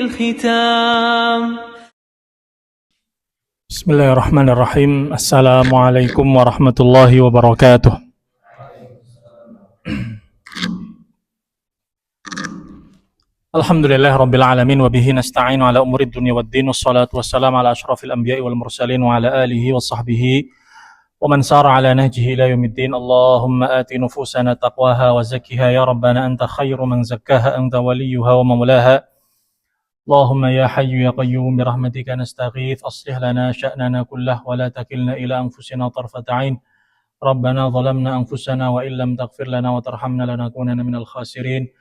الختام. بسم الله الرحمن الرحيم. السلام عليكم ورحمة الله وبركاته. Alhamdulillah Rabbil Alamin wa bihi nasta'inu ala umuri dunia wad din wassalatu wassalamu ala ashrafil anbiya'i wal mursalin wa ala alihi wa sahbihi wa man sara ala nahjihi ila yaumiddin. Allahumma ati nufusana taqwaha wa zakkiha ya Rabbana anta khairu man zakkaha anta waliyuha wa mawlaha. Allahumma ya hayyu ya qayyum birahmatika nastaghith aslih lana sya'nana kullah wa la takilna ila anfusina tarfata 'ain. Rabbana zalamna anfusana wa illam taghfir lana wa tarhamna lanakunanna minal khasirin.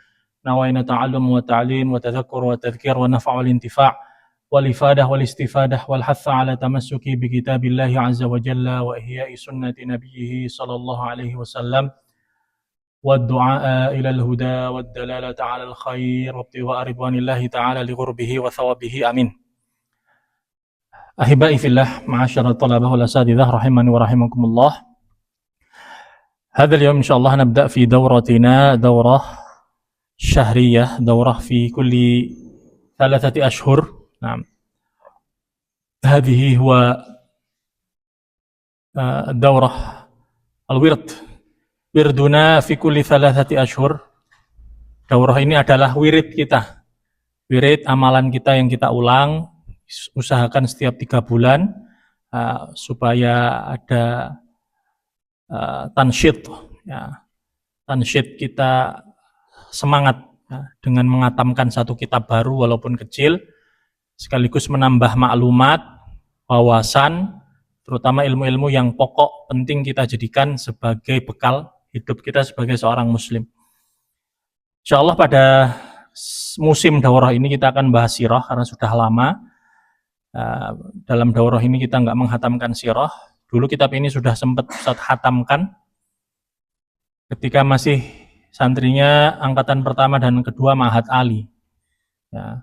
Nawaina ta'allum wa ta'lim wa tadhakkur wa tadhkir wa naf'a wal intifa' wal ifadah wal istifadah wal hatha ala tamassuki bi kitabillahi azza wa jalla wa ihya'i sunnati nabiyyih sallallahu alaihi wasallam wa du'a ila al-huda wa dalalata ala al-khair wa ibtigha'a ridwanillahi ta'ala li ghurbihi wa thawabihi amin. Ahibai fillah, ma'asyara talabah wal asatidzah rahimani wa rahimakumullah. Hadha al-yawm insyaallah nabda fi dawratina dawrah syahriyah, daurah fi kulli 3 ashhur. Naam. Hadhihi huwa daurah al-wird. Wirduna fi kulli 3 ashhur. Daurah ini adalah wirid kita. Wirid amalan kita yang kita ulang, usahakan setiap 3 bulan supaya ada tansyid, ya. Tansyid kita semangat ya, dengan mengatamkan satu kitab baru walaupun kecil, sekaligus menambah maklumat, wawasan, terutama ilmu-ilmu yang pokok penting kita jadikan sebagai bekal hidup kita sebagai seorang muslim. Insyaallah pada musim daurah ini kita akan bahas sirah karena sudah lama dalam daurah ini kita nggak menghatamkan sirah. Dulu kitab ini sudah sempat Ustaz hatamkan ketika masih santrinya angkatan pertama dan kedua Ma'had Ali. Ya,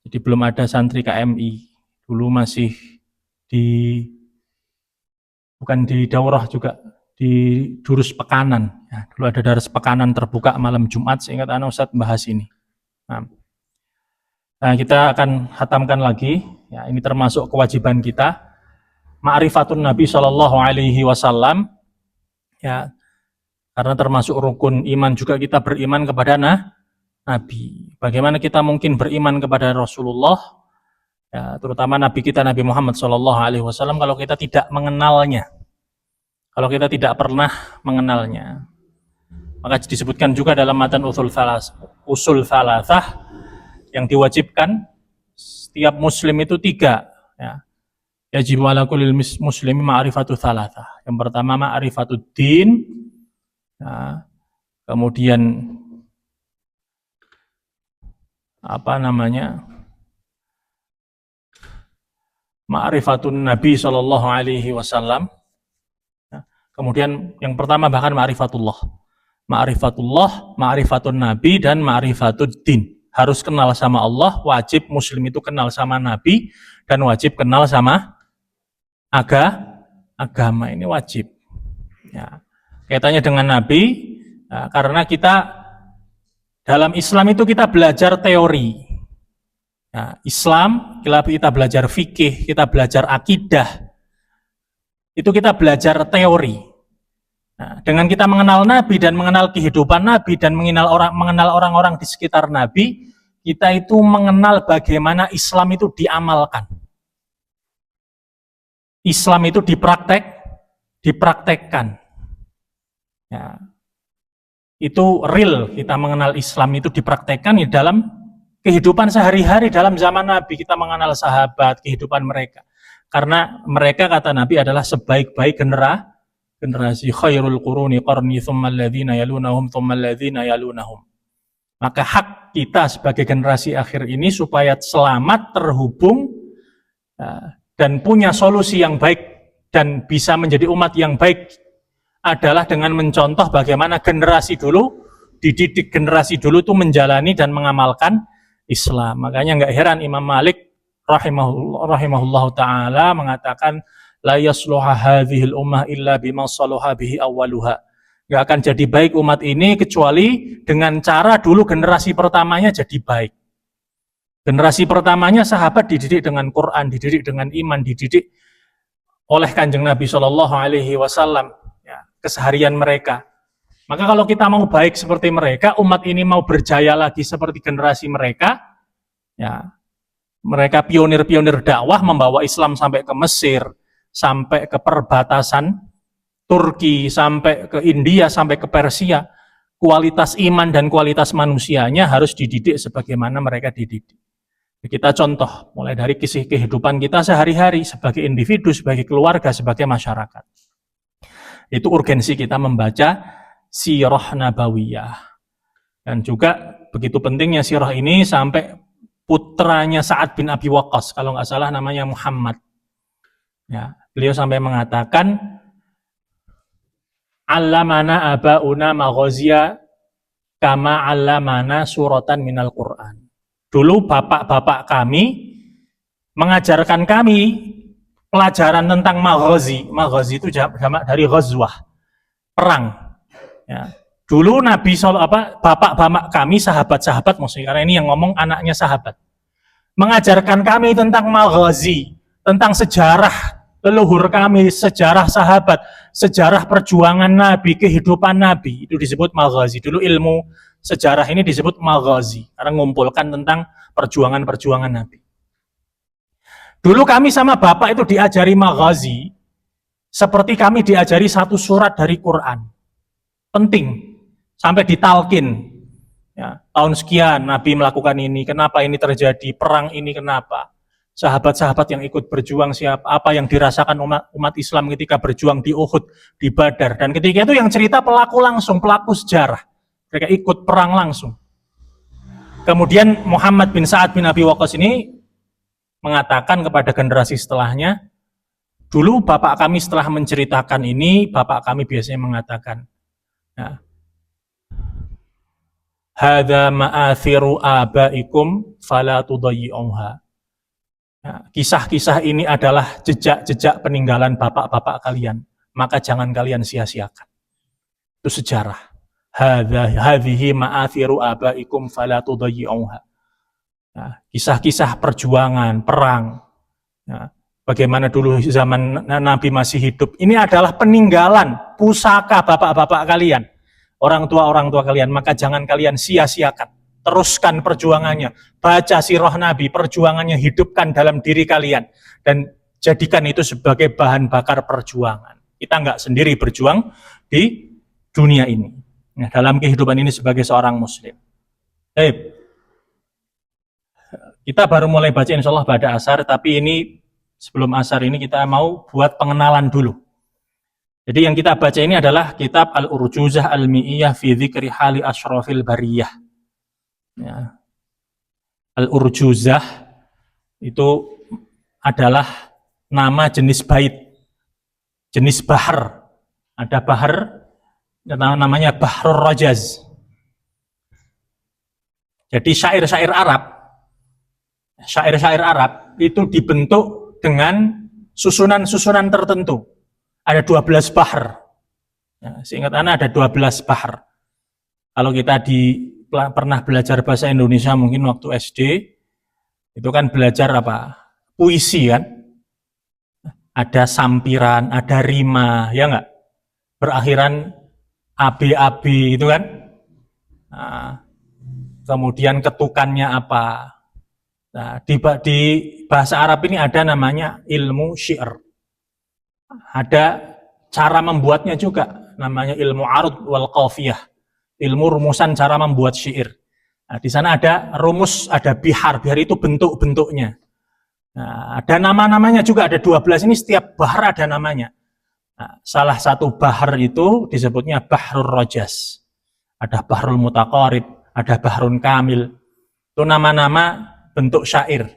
jadi belum ada santri KMI. Dulu masih bukan di daurah juga, di durus pekanan. Ya, dulu ada darus pekanan terbuka malam Jumat, seingat ana Ustaz bahas ini. Nah, kita akan hatamkan lagi. Ya, ini termasuk kewajiban kita. Ma'rifatun Nabi Shallallahu Alaihi Wasallam. Ya, karena termasuk rukun iman juga kita beriman kepada Nabi. Bagaimana kita mungkin beriman kepada Rasulullah, ya, terutama Nabi kita Nabi Muhammad SAW kalau kita tidak mengenalnya, kalau kita tidak pernah mengenalnya. Maka disebutkan juga dalam matan usul thalathah yang diwajibkan setiap muslim itu 3. Ya. Yajib ala kullil muslimi ma'rifatu thalathah. Yang pertama ma'rifatud din. Nah, kemudian ma'rifatun Nabi Sallallahu Alaihi Wasallam. Kemudian yang pertama bahkan ma'rifatullah, ma'rifatun Nabi dan ma'rifatud din. Harus kenal sama Allah, wajib muslim itu kenal sama Nabi dan wajib kenal sama agama, ini wajib. Ya. Kaitannya dengan Nabi, nah, karena kita dalam Islam itu kita belajar teori. Nah, Islam, kita belajar fikih, kita belajar akidah, itu kita belajar teori. Nah, dengan kita mengenal Nabi dan mengenal kehidupan Nabi dan mengenal orang-orang di sekitar Nabi, kita itu mengenal bagaimana Islam itu diamalkan. Islam itu dipraktekkan. Ya, itu real, kita mengenal Islam itu dipraktekkan di dalam kehidupan sehari-hari. Dalam zaman Nabi kita mengenal sahabat, kehidupan mereka, karena mereka kata Nabi adalah sebaik-baik generasi. Khairul quruni qarni thumma alladhina yalunahum thumma alladhina yalunahum. Maka hak kita sebagai generasi akhir ini supaya selamat, terhubung dan punya solusi yang baik dan bisa menjadi umat yang baik adalah dengan mencontoh bagaimana generasi dulu, dididik generasi dulu itu menjalani dan mengamalkan Islam. Makanya nggak heran Imam Malik rahimahullah ta'ala mengatakan la yasluha hadhil ummah illa bima salaha bihi awwaluha. Nggak akan jadi baik umat ini kecuali dengan cara dulu generasi pertamanya jadi baik. Generasi pertamanya sahabat dididik dengan Quran, dididik dengan iman, dididik oleh Kanjeng Nabi Shallallahu Alaihi Wasallam, ya, keseharian mereka. Maka kalau kita mau baik seperti mereka, umat ini mau berjaya lagi seperti generasi mereka, ya, mereka pionir-pionir dakwah membawa Islam sampai ke Mesir, sampai ke perbatasan Turki, sampai ke India, sampai ke Persia. Kualitas iman dan kualitas manusianya harus dididik sebagaimana mereka dididik. Kita contoh, mulai dari kisah kehidupan kita sehari-hari sebagai individu, sebagai keluarga, sebagai masyarakat. Itu urgensi kita membaca sirah nabawiyah. Dan juga begitu pentingnya sirah ini sampai putranya Sa'ad bin Abi Waqqas, kalau nggak salah namanya Muhammad. Ya, beliau sampai mengatakan, Allamana abauna maghazia kama allamana suratan minal Qur'an. Dulu bapak-bapak kami mengajarkan kami pelajaran tentang maghazi. Maghazi itu jamak dari ghazwah, perang. Ya. Dulu Nabi bapak-bapak kami, sahabat-sahabat maksudnya, karena ini yang ngomong anaknya sahabat, mengajarkan kami tentang maghazi, tentang sejarah leluhur kami, sejarah sahabat, sejarah perjuangan Nabi, kehidupan Nabi, itu disebut maghazi. Dulu ilmu sejarah ini disebut maghazi, karena mengumpulkan tentang perjuangan-perjuangan Nabi. Dulu kami sama bapak itu diajari maghazi, seperti kami diajari satu surat dari Quran. Penting, sampai ditalkin. Ya, tahun sekian Nabi melakukan ini, kenapa ini terjadi, perang ini kenapa. Sahabat-sahabat yang ikut berjuang siapa, apa yang dirasakan umat Islam ketika berjuang di Uhud, di Badar. Dan ketika itu yang cerita pelaku langsung, pelaku sejarah. Mereka ikut perang langsung. Kemudian Muhammad bin Sa'ad bin Abi Waqqas ini mengatakan kepada generasi setelahnya, dulu bapak kami setelah menceritakan ini, bapak kami biasanya mengatakan, ya, hadza ma'athiru abaikum fala tudayyi'uha. Kisah-kisah ini adalah jejak-jejak peninggalan bapak-bapak kalian, maka jangan kalian sia-siakan. Itu sejarah. Hadhihi ma'athiru abaikum fala tudayyi'uha. Kisah-kisah perjuangan, perang. Bagaimana dulu zaman Nabi masih hidup. Ini adalah peninggalan pusaka bapak-bapak kalian, orang tua kalian, maka jangan kalian sia-siakan. Teruskan perjuangannya, baca sirah Nabi, perjuangannya hidupkan dalam diri kalian, dan jadikan itu sebagai bahan bakar perjuangan. Kita nggak sendiri berjuang di dunia ini, nah, dalam kehidupan ini sebagai seorang muslim. Kita baru mulai baca insya Allah pada asar, tapi ini sebelum asar ini kita mau buat pengenalan dulu. Jadi yang kita baca ini adalah kitab Al-Urjuzah Al-Mi'iyah fi Dzikri Hali Asyrafil Bariyah. Ya. Al-Urjuzah itu adalah nama jenis bait, jenis bahar. Ada bahar namanya Bahrul Rajaz. Jadi syair-syair Arab itu dibentuk dengan susunan-susunan tertentu. Ada 12 bahar. Ya, seingat Anda ada 12 bahar. Kalau kita pernah belajar bahasa Indonesia mungkin waktu SD, itu kan belajar apa? Puisi kan? Ada sampiran, ada rima, ya enggak? Berakhiran AB itu kan? Nah, kemudian ketukannya apa? Nah, di bahasa Arab ini ada namanya ilmu syair. Ada cara membuatnya juga, namanya ilmu arud wal qafiyah. Ilmu rumusan cara membuat syair. Nah, di sana ada rumus, ada bihar. Bihar itu bentuk-bentuknya. Nah, ada nama-namanya juga, ada 12 ini, setiap bahar ada namanya. Nah, salah satu bahar itu disebutnya Bahrul Rajaz. Ada Bahrul Mutaqarib, ada Bahrun Kamil. Itu nama-nama bentuk syair.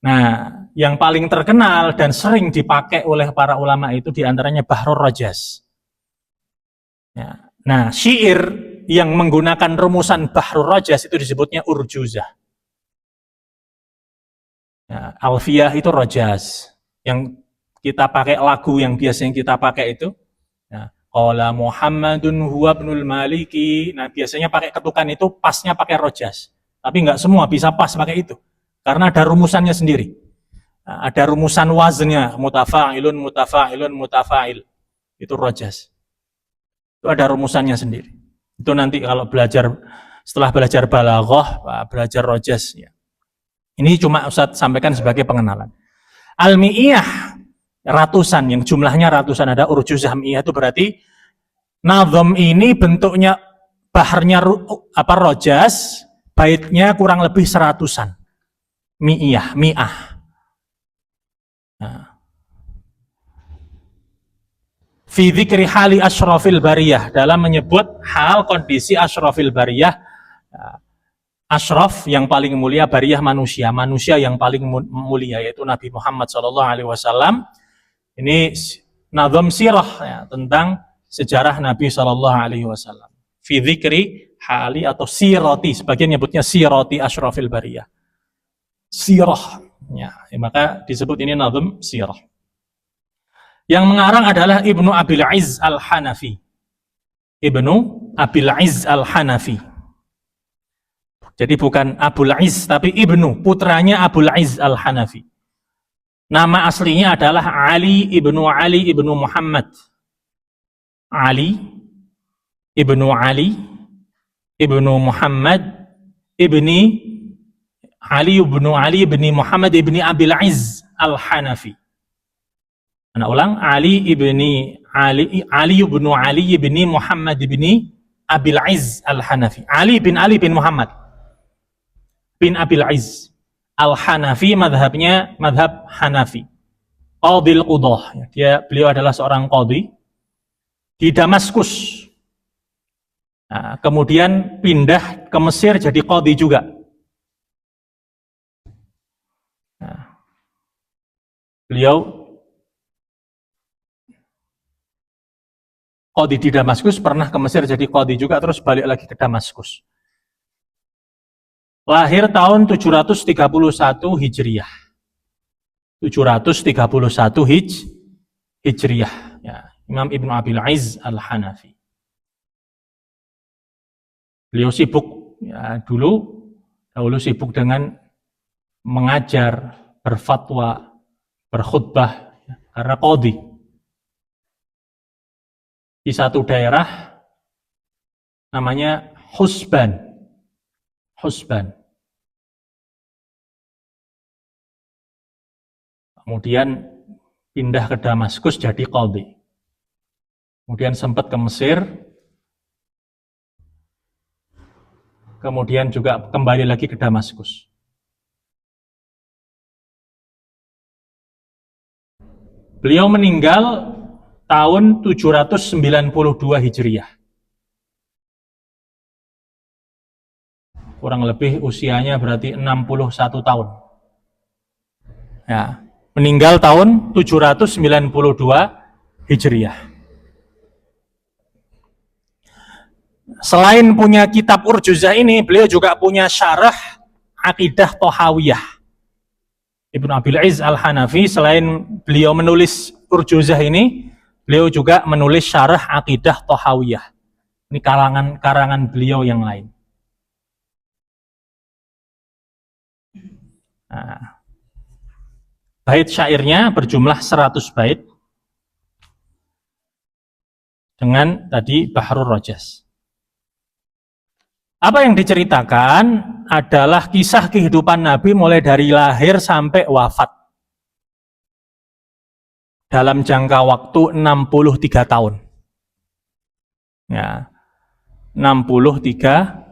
Nah, yang paling terkenal dan sering dipakai oleh para ulama itu diantaranya Bahrul Rajaz. Ya. Nah, syair yang menggunakan rumusan Bahrul Rajaz itu disebutnya urjuzah. Ya, alfiyah itu Rajaz. Yang kita pakai lagu yang biasanya kita pakai itu, ya, qala Muhammadun huwa ibnul Maliki. Nah, biasanya pakai ketukan itu pasnya pakai Rajaz. Tapi nggak semua bisa pas pakai itu. karena ada rumusannya sendiri. Ada rumusan wazennya, mutafa'ilun, mutafa'ilun, mutafa'il. Itu rojas. Itu ada rumusannya sendiri. Itu nanti kalau belajar, setelah belajar balaghah, belajar rojas. Ya. Ini cuma Ustaz sampaikan sebagai pengenalan. Al-mi'iyah, ratusan, yang jumlahnya ratusan, ada urjuzah mi'iyah, itu berarti nazam ini bentuknya baharnya rojas, baitnya kurang lebih seratusan. Mi'iyah, mi'ah. Fi dzikri hali asyrafil bariyah, dalam menyebut hal kondisi asyrafil bariyah. Asyraf yang paling mulia, bariyah manusia, manusia yang paling mulia yaitu Nabi Muhammad SAW. Ini nazam sirah ya, tentang sejarah Nabi SAW. Fi dzikri hali atau sirati, sebagian nyebutnya sirati asyrafil bariyah. Sirah ya, maka disebut ini nazam sirah. Yang mengarang adalah Ibnu Abil Izz Al-Hanafi. Ibnu Abil Izz Al-Hanafi. Jadi bukan Abul Izz, tapi Ibnu, putranya Abul Izz Al-Hanafi. Nama aslinya adalah Ali Ibnu Muhammad. Ali Ibnu Ibnu Muhammad Ibni Ali ibni Muhammad ibni Abil Izz Al-Hanafi. Anak ulang, Ali ibni Muhammad ibni Abil Izz Al-Hanafi. Ali bin Muhammad bin Abil Izz Al-Hanafi, madhabnya madhab Hanafi. Qadil Qudah. Beliau adalah seorang qadhi di Damaskus. Nah, kemudian pindah ke Mesir jadi qadhi juga. Nah, beliau qadhi di Damaskus, pernah ke Mesir jadi qadhi juga, terus balik lagi ke Damaskus. Lahir tahun 731 Hijriyah. 731 Hijriyah. Ya, Imam Ibnu Abil Izz Al-Hanafi. Beliau sibuk ya, dahulu sibuk dengan mengajar, berfatwa, berkhutbah ya, karena qadhi. Di satu daerah namanya Husban. Kemudian pindah ke Damaskus jadi qadhi. Kemudian sempat ke Mesir. Kemudian juga kembali lagi ke Damaskus. Beliau meninggal tahun 792 Hijriyah. Kurang lebih usianya berarti 61 tahun. Ya, meninggal tahun 792 Hijriyah. Selain punya kitab Urjuzah ini, beliau juga punya syarah Aqidah Thahawiyah. Ibnu Abil Izz Al-Hanafi, selain beliau menulis Urjuzah ini, beliau juga menulis syarah Aqidah Thahawiyah. Ini karangan beliau yang lain. Nah, bait syairnya berjumlah 100 bait dengan tadi Bahrul Rojas. Apa yang diceritakan adalah kisah kehidupan Nabi mulai dari lahir sampai wafat dalam jangka waktu 63 tahun. Ya, 63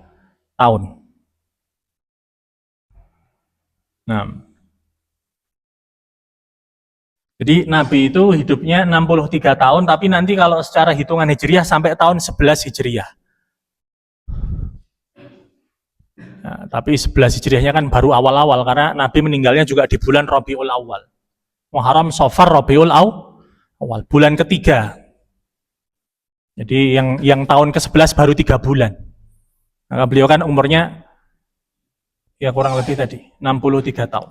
tahun. Nah, jadi Nabi itu hidupnya 63 tahun, tapi nanti kalau secara hitungan Hijriah sampai tahun 11 Hijriah. Nah, tapi 11 Hijriahnya kan baru awal-awal, karena Nabi meninggalnya juga di bulan Rabiul Awal. Muharram, Safar, Rabiul Awal, bulan ketiga. Jadi yang tahun ke-11 baru 3 bulan. Maka beliau kan umurnya ya kurang lebih tadi 63 tahun.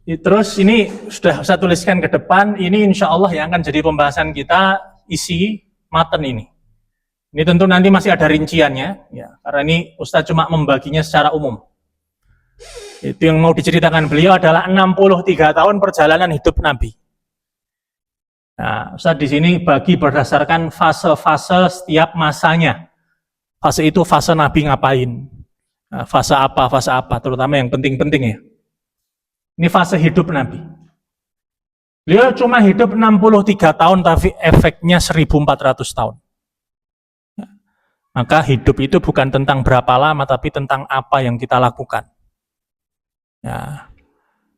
Terus ini sudah saya tuliskan ke depan, ini insya Allah yang akan jadi pembahasan kita, isi maten ini. Ini tentu nanti masih ada rinciannya, ya, karena ini Ustadz cuma membaginya secara umum. Itu yang mau diceritakan beliau adalah 63 tahun perjalanan hidup Nabi. Nah, Ustadz di sini bagi berdasarkan fase-fase setiap masanya. Fase itu fase Nabi ngapain, nah, fase apa, terutama yang penting-penting ya. Ini fase hidup Nabi. Beliau cuma hidup 63 tahun, tapi efeknya 1400 tahun. Maka hidup itu bukan tentang berapa lama, tapi tentang apa yang kita lakukan. Ya.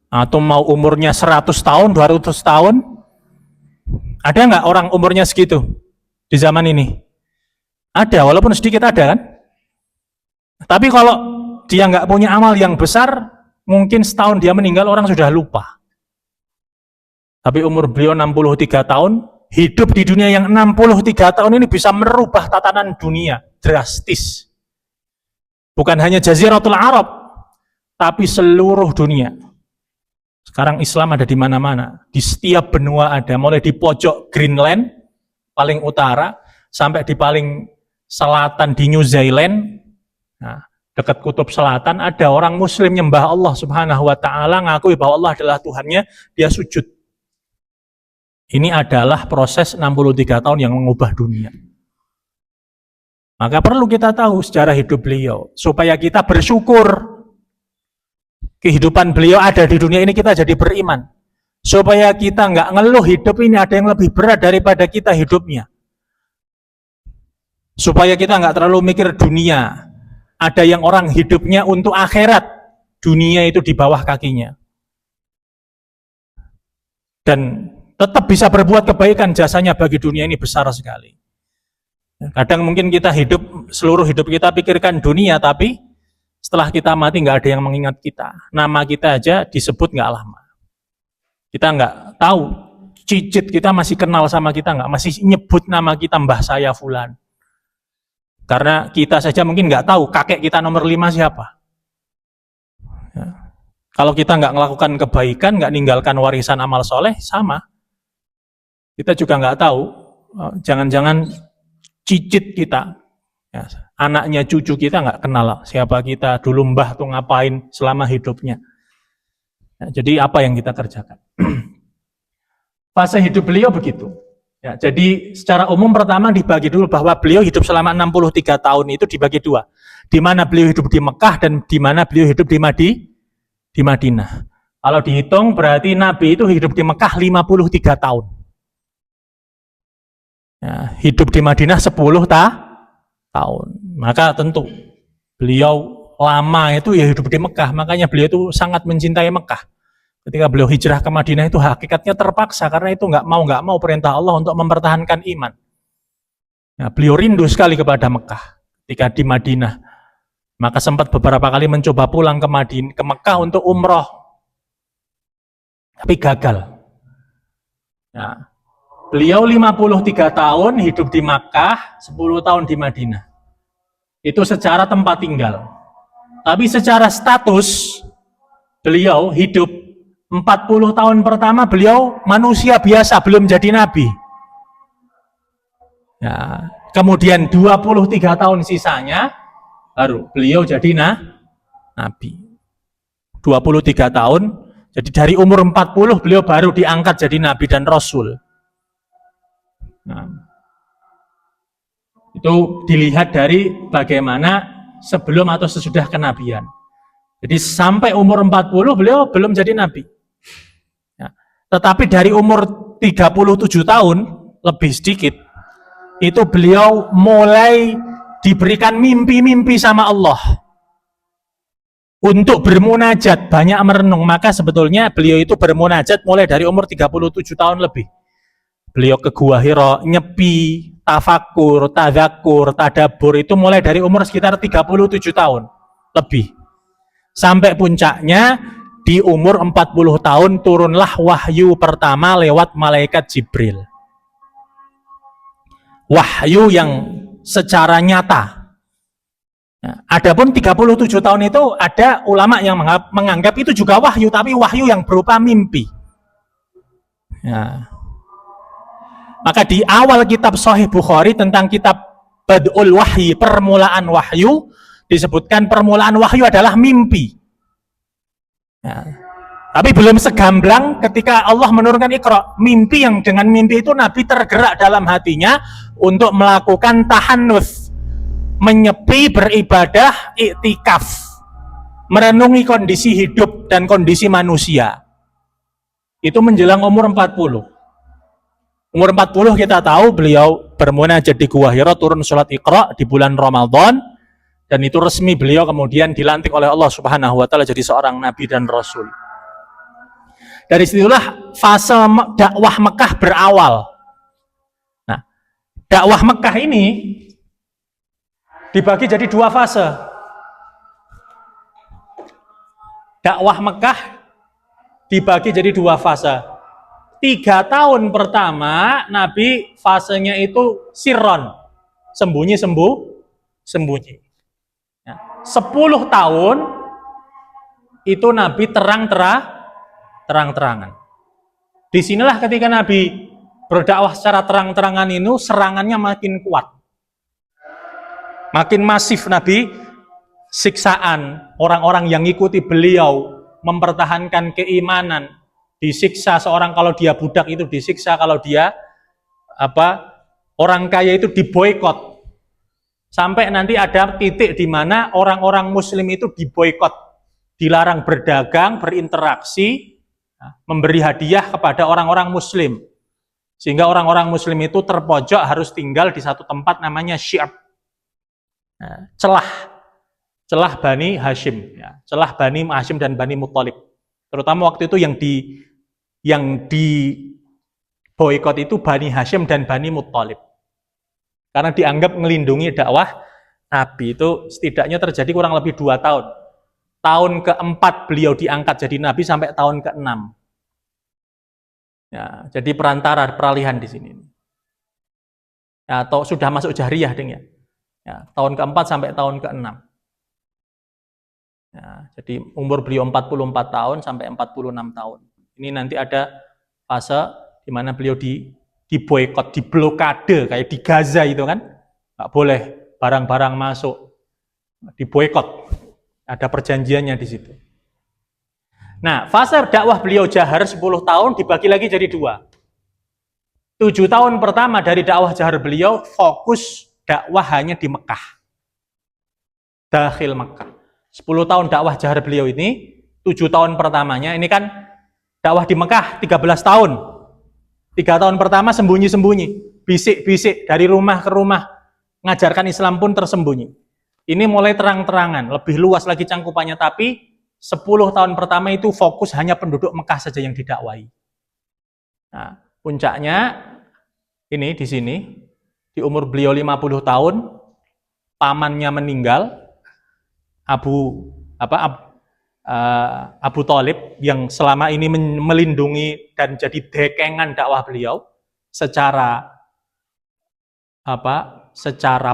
Atau mau umurnya 100 tahun, 200 tahun, ada nggak orang umurnya segitu di zaman ini? Ada, walaupun sedikit ada kan. Tapi kalau dia nggak punya amal yang besar, mungkin setahun dia meninggal orang sudah lupa. Tapi umur beliau 63 tahun, hidup di dunia yang 63 tahun ini bisa merubah tatanan dunia drastis. Bukan hanya Jaziratul Arab, tapi seluruh dunia. Sekarang Islam ada di mana-mana, di setiap benua ada, mulai di pojok Greenland paling utara sampai di paling selatan di New Zealand. Nah, dekat kutub selatan ada orang muslim nyembah Allah Subhanahu wa taala, ngakui bahwa Allah adalah Tuhannya, dia sujud. Ini adalah proses 63 tahun yang mengubah dunia. Maka perlu kita tahu sejarah hidup beliau supaya kita bersyukur kehidupan beliau ada di dunia ini, kita jadi beriman. Supaya kita nggak ngeluh hidup ini ada yang lebih berat daripada kita hidupnya. Supaya kita nggak terlalu mikir dunia. Ada yang orang hidupnya untuk akhirat, dunia itu di bawah kakinya. Dan tetap bisa berbuat kebaikan, jasanya bagi dunia ini besar sekali. Kadang mungkin kita hidup, seluruh hidup kita pikirkan dunia, tapi setelah kita mati nggak ada yang mengingat kita. Nama kita aja disebut nggak lama. Kita nggak tahu, cicit kita masih kenal sama kita nggak, masih nyebut nama kita mbah saya fulan. Karena kita saja mungkin nggak tahu kakek kita nomor 5 siapa. Ya. Kalau kita nggak melakukan kebaikan, nggak ninggalkan warisan amal soleh, sama. Kita juga nggak tahu, jangan-jangan cicit kita, ya, anaknya cucu kita nggak kenal siapa kita, dulu mbah tuh ngapain selama hidupnya. Ya, jadi apa yang kita kerjakan? Fase hidup beliau begitu. Ya, jadi secara umum pertama dibagi dulu bahwa beliau hidup selama 63 tahun itu dibagi dua. Di mana beliau hidup di Mekah dan di mana beliau hidup di Madinah. Kalau dihitung berarti Nabi itu hidup di Mekah 53 tahun. Ya, hidup di Madinah 10 tahun. Maka tentu beliau lama itu ya hidup di Mekah, makanya beliau itu sangat mencintai Mekah. Ketika beliau hijrah ke Madinah itu hakikatnya terpaksa, karena itu nggak mau perintah Allah untuk mempertahankan iman. Ya, beliau rindu sekali kepada Mekah ketika di Madinah. Maka sempat beberapa kali mencoba pulang ke Mekah untuk umroh, tapi gagal. Ya, beliau 53 tahun hidup di Makkah, 10 tahun di Madinah. Itu secara tempat tinggal. Tapi secara status, beliau hidup 40 tahun pertama beliau manusia biasa, belum jadi nabi. Ya, kemudian 23 tahun sisanya baru beliau jadi nabi. 23 tahun, jadi dari umur 40 beliau baru diangkat jadi nabi dan rasul. Nah, itu dilihat dari bagaimana sebelum atau sesudah kenabian. Jadi sampai umur 40 beliau belum jadi nabi. Ya, tetapi dari umur 37 tahun lebih sedikit itu beliau mulai diberikan mimpi-mimpi sama Allah untuk bermunajat, banyak merenung. Maka sebetulnya beliau itu bermunajat mulai dari umur 37 tahun lebih. Beliau ke Gua Hira, nyepi, tafakur, tadzakur, tadabur itu mulai dari umur sekitar 37 tahun lebih. Sampai puncaknya di umur 40 tahun turunlah wahyu pertama lewat malaikat Jibril. Wahyu yang secara nyata. Nah, adapun 37 tahun itu ada ulama yang menganggap itu juga wahyu, tapi wahyu yang berupa mimpi. Ya. Maka di awal kitab Sahih Bukhari tentang kitab badul wahyi, permulaan wahyu, disebutkan permulaan wahyu adalah mimpi. Ya. Tapi belum segamblang ketika Allah menurunkan Iqra. Mimpi yang dengan mimpi itu Nabi tergerak dalam hatinya untuk melakukan tahannuts, menyepi, beribadah, iktikaf, merenungi kondisi hidup dan kondisi manusia. Itu menjelang umur 40. Umur 40 kita tahu beliau bermunajat di Gua Hira, turun sholat Iqra di bulan Ramadan, dan itu resmi beliau kemudian dilantik oleh Allah Subhanahu wa taala jadi seorang nabi dan rasul. Dari situlah fase dakwah Mekah berawal. Nah, dakwah Mekah ini dibagi jadi dua fase. Dakwah Mekah dibagi jadi dua fase. 3 tahun pertama Nabi fasenya itu sirron, sembunyi. Ya. 10 tahun itu Nabi terang-terangan. Disinilah ketika Nabi berdakwah secara terang-terangan itu serangannya makin kuat, makin masif. Nabi siksaan orang-orang yang ikuti beliau mempertahankan keimanan, disiksa seorang kalau dia budak itu disiksa, kalau dia orang kaya itu diboikot, sampai nanti ada titik di mana orang-orang muslim itu diboikot, dilarang berdagang, berinteraksi, memberi hadiah kepada orang-orang muslim, sehingga orang-orang muslim itu terpojok, harus tinggal di satu tempat namanya Syi'ab, celah Bani Hashim, ya. Celah Bani Hashim dan Bani Muttalib. Terutama waktu itu yang di boikot itu Bani Hashim dan Bani Muttalib. Karena dianggap melindungi dakwah Nabi. Itu setidaknya terjadi kurang lebih 2 tahun. Tahun ke-4 beliau diangkat jadi Nabi sampai tahun ke-6. Ya, jadi peralihan di sini. Ya, atau sudah masuk jahriyah ding ya. Ya, tahun ke-4 sampai tahun ke-6. Ya, jadi umur beliau 44 tahun sampai 46 tahun. Ini nanti ada fase di mana beliau diboikot, diblokade kayak di Gaza itu kan. Nggak boleh barang-barang masuk. Diboikot. Ada perjanjiannya di situ. Nah, fase dakwah beliau jahar 10 tahun dibagi lagi jadi 2. 7 tahun pertama dari dakwah jahar beliau fokus dakwah hanya di Mekah. Dakhil Mekah. 10 tahun dakwah jahar beliau ini, 7 tahun pertamanya ini kan dakwah di Mekah 13 tahun. 3 tahun pertama sembunyi-sembunyi, bisik-bisik dari rumah ke rumah, ngajarkan Islam pun tersembunyi. Ini mulai terang-terangan, lebih luas lagi cangkupannya, tapi 10 tahun pertama itu fokus hanya penduduk Mekah saja yang didakwahi. Nah, puncaknya ini di sini, di umur beliau 50 tahun, pamannya meninggal, Abu Thalib yang selama ini melindungi dan jadi dekengan dakwah beliau secara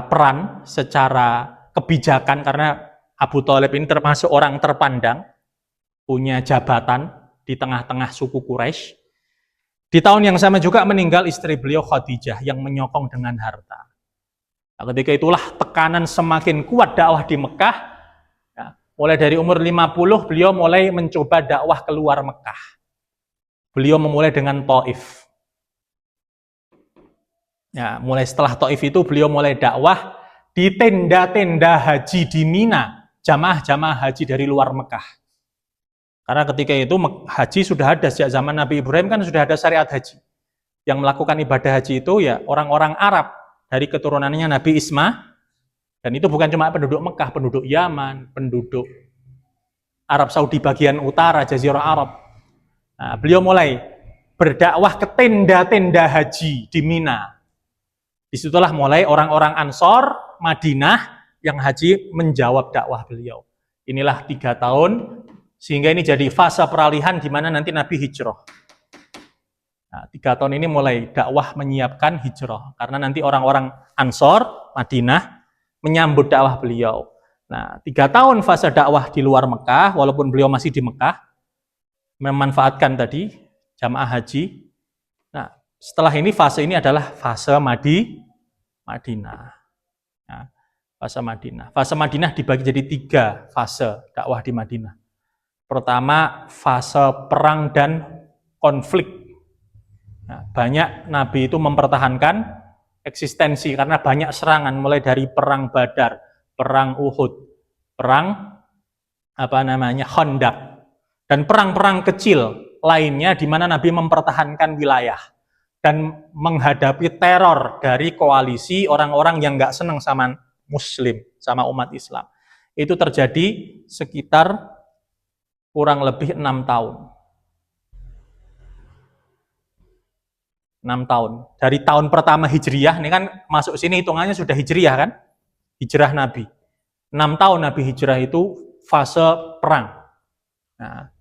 peran, secara kebijakan, karena Abu Thalib ini termasuk orang terpandang, punya jabatan di tengah-tengah suku Quraisy. Di tahun yang sama juga meninggal istri beliau Khadijah yang menyokong dengan harta. Nah, ketika itulah tekanan semakin kuat dakwah di Mekah. Ya, mulai dari umur 50 beliau mulai mencoba dakwah keluar Mekah. Beliau memulai dengan Taif. Ya, mulai setelah Taif itu beliau mulai dakwah di tenda-tenda haji di Mina, jamaah-jamaah haji dari luar Mekah. Karena ketika itu haji sudah ada sejak zaman Nabi Ibrahim, kan sudah ada syariat haji. Yang melakukan ibadah haji itu ya orang-orang Arab dari keturunannya Nabi Ismail, dan itu bukan cuma penduduk Mekah, penduduk Yaman, penduduk Arab Saudi bagian utara, Jazirah Arab. Nah, beliau mulai berdakwah ke tenda-tenda haji di Mina. Disitulah mulai orang-orang Ansor Madinah yang haji menjawab dakwah beliau. Inilah 3 tahun, sehingga ini jadi fase peralihan di mana nanti Nabi hijrah. Nah, 3 tahun ini mulai dakwah menyiapkan hijrah, karena nanti orang-orang Ansor Madinah menyambut dakwah beliau. Nah, 3 tahun fase dakwah di luar Mekah, walaupun beliau masih di Mekah, memanfaatkan tadi jamaah haji. Nah, setelah ini fase ini adalah fase Madinah. Nah, fase Madinah. Fase Madinah dibagi jadi 3 fase dakwah di Madinah. Pertama, fase perang dan konflik. Nah, banyak Nabi itu mempertahankan eksistensi karena banyak serangan, mulai dari perang Badar, perang Uhud, perang Khandaq, dan perang-perang kecil lainnya di mana Nabi mempertahankan wilayah dan menghadapi teror dari koalisi orang-orang yang nggak senang sama Muslim, sama umat Islam. Itu terjadi sekitar kurang lebih 6 tahun. 6 tahun. Dari tahun pertama Hijriyah, ini kan masuk sini hitungannya sudah Hijriyah kan? Hijrah Nabi. 6 tahun Nabi Hijrah itu fase perang. Nah,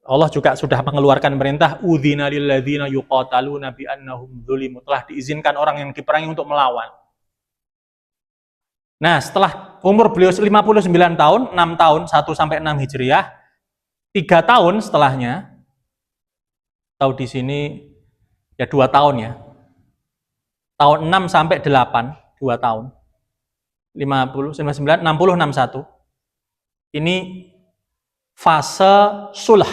Allah juga sudah mengeluarkan perintah udzina lil ladzina yuqataluna bi annahum dzulimu, telah diizinkan orang yang diperangi untuk melawan. Nah, setelah umur beliau 59 tahun, 6 tahun, 1 sampai 6 Hijriah, 3 tahun setelahnya, tahu di sini ya 2 tahun ya. Tahun 6 sampai 8, 2 tahun. 50, 59, 60, 61. Ini fase sulh,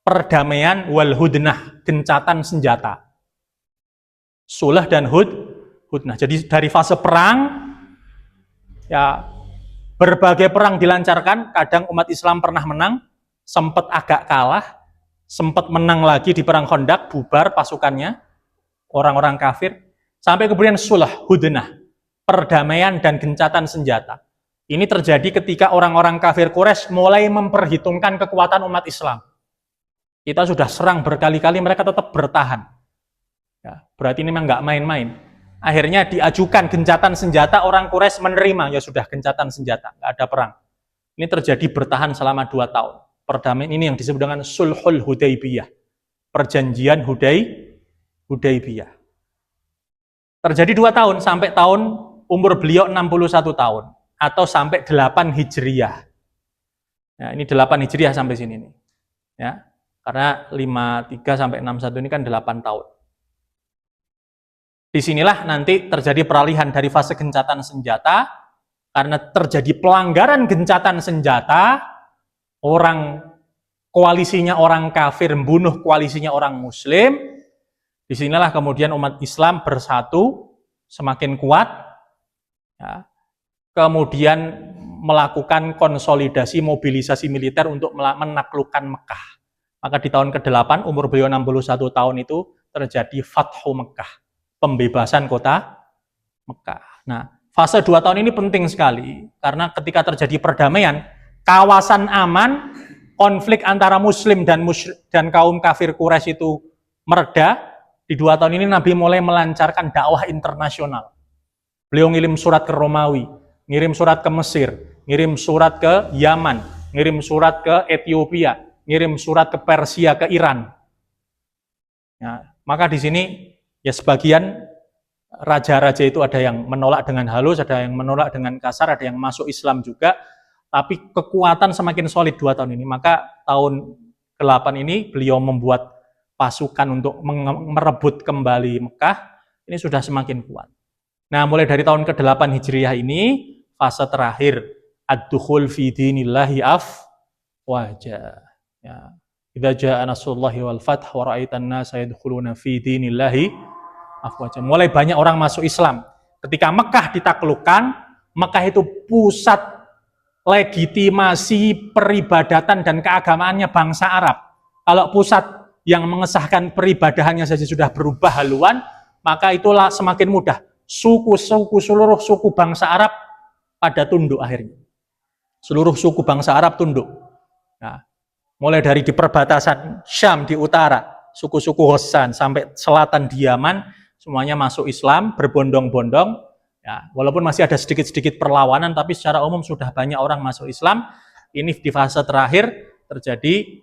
perdamaian wal hudnah, gencatan senjata. Sulh dan hudnah. Jadi dari fase perang, ya berbagai perang dilancarkan, kadang umat Islam pernah menang, sempat agak kalah, sempat menang lagi di perang Khandaq, bubar pasukannya, orang-orang kafir, sampai kemudian sulh, hudnah, perdamaian dan gencatan senjata. Ini terjadi ketika orang-orang kafir Quraisy mulai memperhitungkan kekuatan umat Islam. Kita sudah serang berkali-kali, mereka tetap bertahan. Ya, berarti ini memang nggak main-main. Akhirnya diajukan gencatan senjata, orang Quraisy menerima, ya sudah gencatan senjata, nggak ada perang. Ini terjadi bertahan selama 2 tahun. Perdamaian ini yang disebut dengan Sulhul Hudaybiyah, perjanjian Hudaybiyah. Terjadi 2 tahun, sampai tahun umur beliau 61 tahun, atau sampai 8 Hijriyah. Nah, ini 8 Hijriyah sampai sini nih. Ya, karena 53 sampai 61 ini kan 8 tahun. Disinilah nanti terjadi peralihan dari fase gencatan senjata, karena terjadi pelanggaran gencatan senjata, orang koalisinya orang kafir membunuh koalisinya orang muslim. Disinilah kemudian umat Islam bersatu, semakin kuat, ya, kemudian melakukan konsolidasi mobilisasi militer untuk menaklukkan Mekah. Maka di tahun ke-8, umur beliau 61 tahun itu terjadi Fathu Mekah, pembebasan kota Mekah. Nah, fase 2 tahun ini penting sekali, karena ketika terjadi perdamaian, kawasan aman, konflik antara muslim dan kaum kafir Quraisy itu mereda. Di 2 tahun ini Nabi mulai melancarkan dakwah internasional. Beliau ngirim surat ke Romawi, ngirim surat ke Mesir, ngirim surat ke Yaman, ngirim surat ke Ethiopia, ngirim surat ke Persia, ke Iran. Ya, maka di sini ya sebagian raja-raja itu ada yang menolak dengan halus, ada yang menolak dengan kasar, ada yang masuk Islam juga, tapi kekuatan semakin solid 2 tahun ini. Maka tahun ke-8 ini beliau membuat pasukan untuk merebut kembali Mekah, ini sudah semakin kuat. Nah, mulai dari tahun ke-8 Hijriyah ini, fase terakhir, ad-dukhul fi dinillahi afwaja. Ya. Idza jaa nasrullahi wal fath wa ra'aitan nasa yadkhuluna fi dinillahi afwaja. Mulai banyak orang masuk Islam. Ketika Mekah ditaklukkan, Mekah itu pusat legitimasi peribadatan dan keagamaannya bangsa Arab. Kalau pusat yang mengesahkan peribadahannya saja sudah berubah haluan, maka itulah semakin mudah. Seluruh suku bangsa Arab pada tunduk akhirnya. Seluruh suku bangsa Arab tunduk. Nah, mulai dari di perbatasan Syam di utara, suku-suku Ghassan sampai selatan di Yaman, semuanya masuk Islam berbondong-bondong. Ya, walaupun masih ada sedikit-sedikit perlawanan, tapi secara umum sudah banyak orang masuk Islam. Ini di fase terakhir terjadi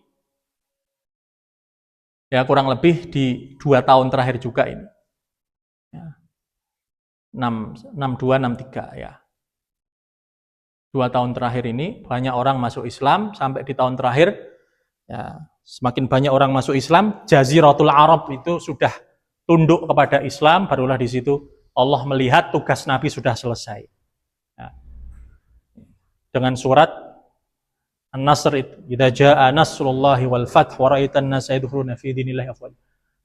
ya kurang lebih di 2 tahun terakhir juga ini. Ya. 62, 63 ya. 2 tahun terakhir ini banyak orang masuk Islam, sampai di tahun terakhir ya, semakin banyak orang masuk Islam, Jaziratul Arab itu sudah tunduk kepada Islam, barulah di situ Allah melihat tugas Nabi sudah selesai. Nah, dengan surat An-Nasr itu, idza jaa nasrullahi wal fath wa ra'aitan nasa yadkhuluna fi dinillahi afwaj.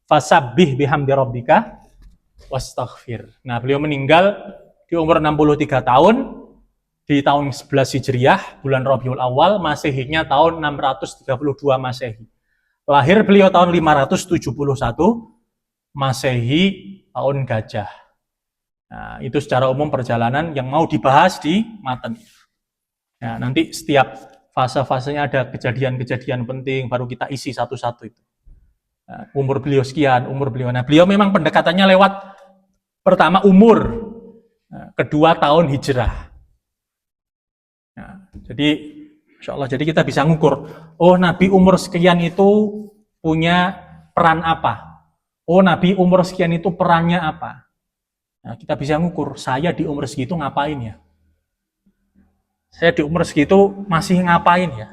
Fasabbih bihamdi rabbika wastaghfir. Nah, beliau meninggal di umur 63 tahun di tahun 11 Hijriah, bulan Rabiul Awal, Masehinya tahun 632 Masehi. Lahir beliau tahun 571 Masehi, tahun Gajah. Nah, itu secara umum perjalanan yang mau dibahas di matan. Nah, nanti setiap fase-fasenya ada kejadian-kejadian penting, baru kita isi satu-satu itu. Nah, umur beliau sekian, umur beliau. Nah, beliau memang pendekatannya lewat pertama umur, nah, kedua tahun hijrah. Nah, jadi insya Allah, jadi kita bisa ngukur, oh Nabi umur sekian itu punya peran apa? Oh Nabi umur sekian itu perannya apa? Nah, kita bisa ngukur, saya di umur segitu ngapain ya? Saya di umur segitu masih ngapain ya?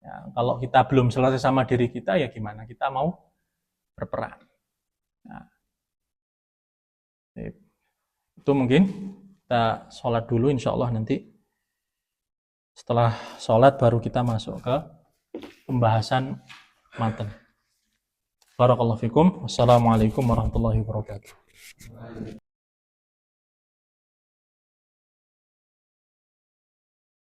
Ya, kalau kita belum selesai sama diri kita, ya gimana kita mau berperan? Nah, itu mungkin kita sholat dulu, insya Allah nanti setelah sholat baru kita masuk ke pembahasan matan. Barakallahu fikum. Wassalamualaikum warahmatullahi wabarakatuh.